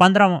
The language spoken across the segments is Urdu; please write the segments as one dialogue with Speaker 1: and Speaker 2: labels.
Speaker 1: 15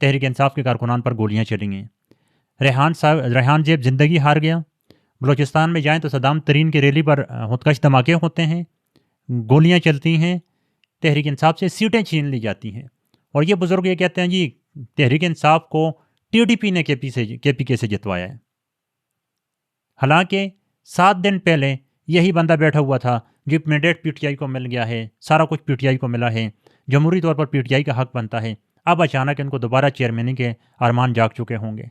Speaker 1: تحریک انصاف کے کارکنان پر گولیاں چلی ہیں. ریحان زیب زندگی ہار گیا. بلوچستان میں جائیں تو صدام ترین کی ریلی پر خودکش دھماکے ہوتے ہیں, گولیاں چلتی ہیں, تحریک انصاف سے سیٹیں چھین لی جاتی ہیں. اور یہ بزرگ یہ کہتے ہیں جی تحریک انصاف کو ٹی ڈی پی نے کے پی کے سے جتوایا ہے. حالانکہ 7 دن پہلے یہی بندہ بیٹھا ہوا تھا جو مینڈیٹ پی ٹی آئی کو مل گیا ہے, سارا کچھ پی ٹی آئی کو ملا ہے, جمہوری طور پر پی ٹی آئی کا حق بنتا ہے. اب اچانک ان کو دوبارہ چیئرمینی کے ارمان جاگ چکے ہوں گے.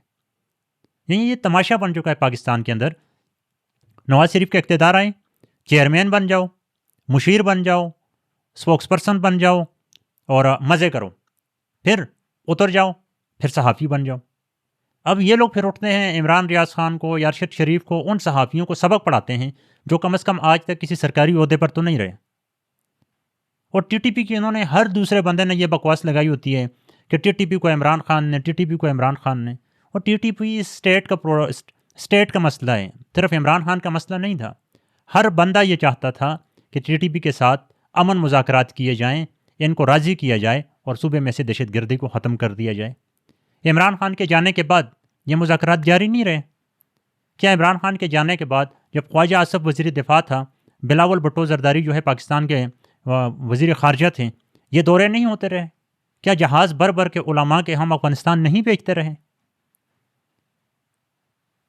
Speaker 1: یعنی یہ تماشا بن چکا ہے پاکستان کے اندر. نواز شریف کے اقتدار آئیں, چیئرمین بن جاؤ, مشیر بن جاؤ, اسپوکس پرسن بن جاؤ اور مزے کرو, پھر اتر جاؤ, پھر صحافی بن جاؤ. اب یہ لوگ پھر اٹھتے ہیں عمران ریاض خان کو یا ارشد شریف کو, ان صحافیوں کو سبق پڑھاتے ہیں جو کم از کم آج تک کسی سرکاری عہدے پر تو نہیں رہے. اور ٹی ٹی پی کی انہوں نے ہر دوسرے بندے نے یہ بکواس لگائی ہوتی ہے کہ ٹی ٹی پی کو عمران خان نے, ٹی ٹی پی کو عمران خان نے. اور ٹی ٹی پی اسٹیٹ کا مسئلہ ہے, صرف عمران خان کا مسئلہ نہیں تھا. ہر بندہ یہ چاہتا تھا کہ ٹی ٹی پی کے ساتھ امن مذاکرات کیے جائیں, ان کو راضی کیا جائے اور صوبے میں سے دہشت گردی کو ختم کر دیا جائے. عمران خان کے جانے کے بعد یہ مذاکرات جاری نہیں رہے. کیا عمران خان کے جانے کے بعد جب خواجہ آصف وزیر دفاع تھا, بلاول بھٹو زرداری جو ہے پاکستان کے وزیر خارجہ تھے, یہ دورے نہیں ہوتے رہے؟ کیا جہاز بھر بھر کے علماء کے ہم افغانستان نہیں بھیجتے رہے؟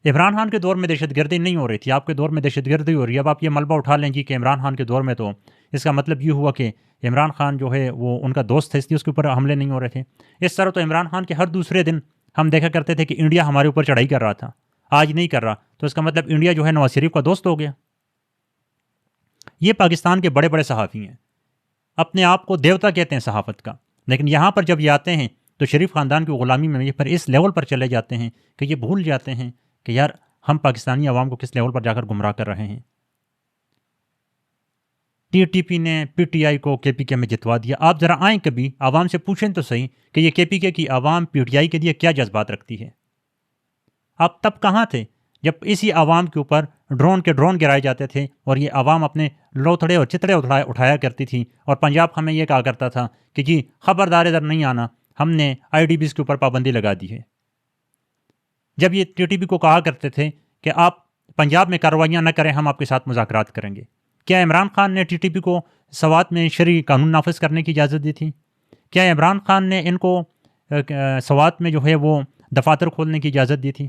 Speaker 1: عمران خان کے دور میں دہشت گردی نہیں ہو رہی تھی, آپ کے دور میں دہشت گردی ہو رہی ہے. اب آپ یہ ملبہ اٹھا لیں جی کہ عمران خان کے دور میں, تو اس کا مطلب یہ ہوا کہ عمران خان جو ہے وہ ان کا دوست تھا, اس لیے اس کے اوپر حملے نہیں ہو رہے تھے. اس طرح تو عمران خان کے ہر دوسرے دن ہم دیکھا کرتے تھے کہ انڈیا ہمارے اوپر چڑھائی کر رہا تھا, آج نہیں کر رہا, تو اس کا مطلب انڈیا جو ہے نواز شریف کا دوست ہو گیا. یہ پاکستان کے بڑے بڑے صحافی ہیں, اپنے آپ کو دیوتا کہتے ہیں صحافت کا, لیکن یہاں پر جب یہ آتے ہیں تو شریف خاندان کی غلامی میں یہ پر اس لیول پر چلے جاتے ہیں کہ یہ بھول جاتے ہیں کہ یار ہم پاکستانی عوام کو کس لیول پر جا کر گمراہ کر رہے ہیں. ٹی ٹی پی نے پی ٹی آئی کو کے پی کے میں جتوا دیا. آپ ذرا آئیں کبھی, عوام سے پوچھیں تو صحیح کہ یہ کے پی کے کی عوام پی ٹی آئی کے لیے کیا جذبات رکھتی ہے. آپ تب کہاں تھے جب اسی عوام کے اوپر ڈرون گرائے جاتے تھے اور یہ عوام اپنے لوتھڑے اور چتڑے اٹھایا کرتی تھی, اور پنجاب ہمیں یہ کہا کرتا تھا کہ جی خبردار ادھر نہیں آنا, ہم نے آئی ڈی بیز کے اوپر پابندی لگا دی ہے. جب یہ ٹی ٹی پی کو کہا کرتے تھے کہ آپ پنجاب میں کارروائیاں نہ کریں, ہم آپ کے ساتھ مذاکرات کریں گے. کیا عمران خان نے ٹی ٹی پی کو سوات میں شرعی قانون نافذ کرنے کی اجازت دی تھی؟ کیا عمران خان نے ان کو سوات میں جو ہے وہ دفاتر کھولنے کی اجازت دی تھی؟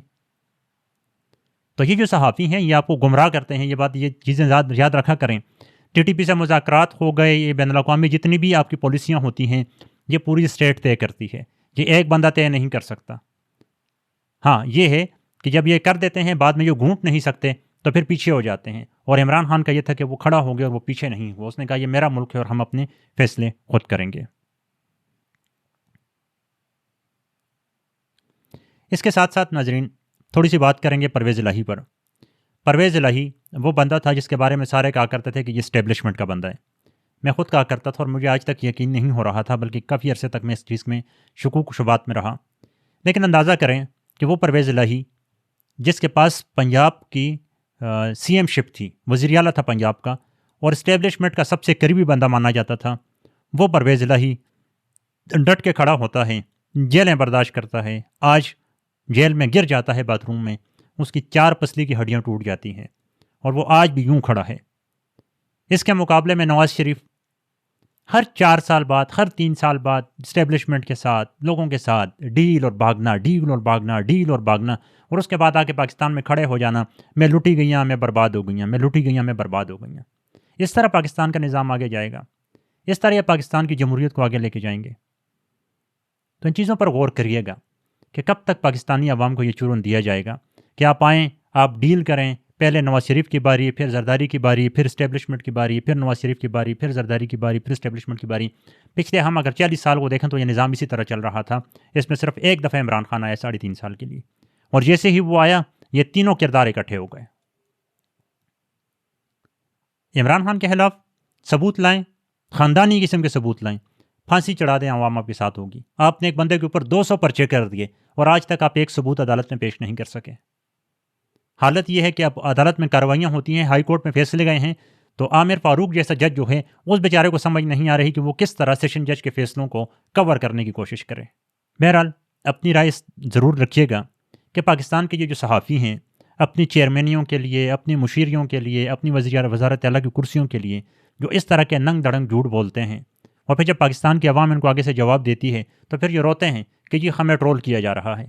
Speaker 1: تو یہ جو صحافی ہیں یہ آپ کو گمراہ کرتے ہیں. یہ چیزیں یاد رکھا کریں. ٹی ٹی پی سے مذاکرات ہو گئے, یہ بین الاقوامی جتنی بھی آپ کی پالیسیاں ہوتی ہیں یہ پوری اسٹیٹ طے کرتی ہے, یہ ایک بندہ طے نہیں کر سکتا. ہاں یہ ہے کہ جب یہ کر دیتے ہیں بعد میں جو گھونٹ نہیں سکتے تو پھر پیچھے ہو جاتے ہیں. اور عمران خان کا یہ تھا کہ وہ کھڑا ہو گیا اور وہ پیچھے نہیں ہوا. اس نے کہا یہ میرا ملک ہے اور ہم اپنے فیصلے خود کریں گے. اس کے ساتھ ساتھ ناظرین تھوڑی سی بات کریں گے پرویز الہی پر. پرویز الہی وہ بندہ تھا جس کے بارے میں سارے کہا کرتے تھے کہ یہ اسٹیبلشمنٹ کا بندہ ہے. میں خود کہا کرتا تھا اور مجھے آج تک یقین نہیں ہو رہا تھا, بلکہ کافی عرصے تک میں اس چیز میں شکوک و شبہات میں رہا. لیکن اندازہ کریں کہ وہ پرویز الہی جس کے پاس پنجاب کی سی ایم شپ تھی, وزیر اعلیٰ تھا پنجاب کا, اور اسٹیبلشمنٹ کا سب سے قریبی بندہ مانا جاتا تھا, وہ پرویز الہی ڈٹ کے کھڑا ہوتا ہے, جیلیں برداشت کرتا ہے, آج جیل میں گر جاتا ہے باتھ روم میں, اس کی 4 پسلی کی ہڈیاں ٹوٹ جاتی ہیں اور وہ آج بھی یوں کھڑا ہے. اس کے مقابلے میں نواز شریف ہر 4 سال بعد, ہر 3 سال بعد اسٹیبلشمنٹ کے ساتھ, لوگوں کے ساتھ ڈیل اور بھاگنا, ڈیل اور بھاگنا, ڈیل اور بھاگنا, اور اس کے بعد آ کے پاکستان میں کھڑے ہو جانا, میں لوٹی گئی ہوں, میں برباد ہو گئی ہوں, میں لوٹی گئی ہوں, میں برباد ہو گئی ہوں. اس طرح پاکستان کا نظام آگے جائے گا, اس طرح یہ پاکستان کی جمہوریت کو آگے لے کے جائیں گے. تو ان چیزوں پر غور کریے گا کہ کب تک پاکستانی عوام کو یہ چورن دیا جائے گا کہ آپ آئیں, آپ ڈیل کریں, پہلے نواز شریف کی باری, پھر زرداری کی باری, پھر اسٹیبلشمنٹ کی باری, پھر نواز شریف کی باری, پھر زرداری کی باری, پھر اسٹیبلشمنٹ کی باری. پچھلے ہم اگر 40 سال کو دیکھیں تو یہ نظام اسی طرح چل رہا تھا. اس میں صرف ایک دفعہ عمران خان آیا 3.5 سال کے لیے, اور جیسے ہی وہ آیا یہ تینوں کردار اکٹھے ہو گئے. عمران خان کے خلاف ثبوت لائیں, خاندانی قسم کے ثبوت لائیں, پھانسی چڑھا دیں, عوام آپ کے ساتھ ہوگی. آپ نے ایک بندے کے اوپر 200 پرچے کر دیے اور آج تک آپ ایک ثبوت عدالت میں پیش نہیں کر سکے. حالت یہ ہے کہ اب عدالت میں کارروائیاں ہوتی ہیں, ہائی کورٹ میں فیصلے گئے ہیں, تو عامر فاروق جیسا جج جو ہے اس بیچارے کو سمجھ نہیں آ رہی کہ وہ کس طرح سیشن جج کے فیصلوں کو کور کرنے کی کوشش کرے. بہرحال اپنی رائے ضرور رکھیے گا کہ پاکستان کے یہ جو صحافی ہیں اپنی چیئرمینیوں کے لیے، اپنی مشیریوں کے لیے، اپنی وزارت اعلیٰ کی کرسیوں کے لیے جو اس طرح کے ننگ دڑنگ جھوٹ بولتے ہیں، اور پھر جب پاکستان کی عوام ان کو آگے سے جواب دیتی ہے تو پھر یہ روتے ہیں کہ یہ ہمیں ٹرول کیا جا رہا ہے۔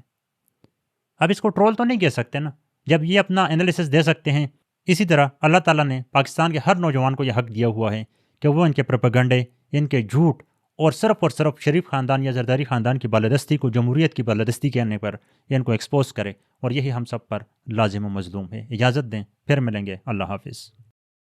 Speaker 1: اب اس کو ٹرول تو نہیں کہہ سکتے نا، جب یہ اپنا انالیسس دے سکتے ہیں۔ اسی طرح اللہ تعالیٰ نے پاکستان کے ہر نوجوان کو یہ حق دیا ہوا ہے کہ وہ ان کے پروپیگنڈے، ان کے جھوٹ اور صرف شریف خاندان یا زرداری خاندان کی بالادستی کو جمہوریت کی بالادستی کہنے پر ان کو ایکسپوز کرے، اور یہی ہم سب پر لازم و مظلوم ہے۔ اجازت دیں، پھر ملیں گے، اللہ حافظ۔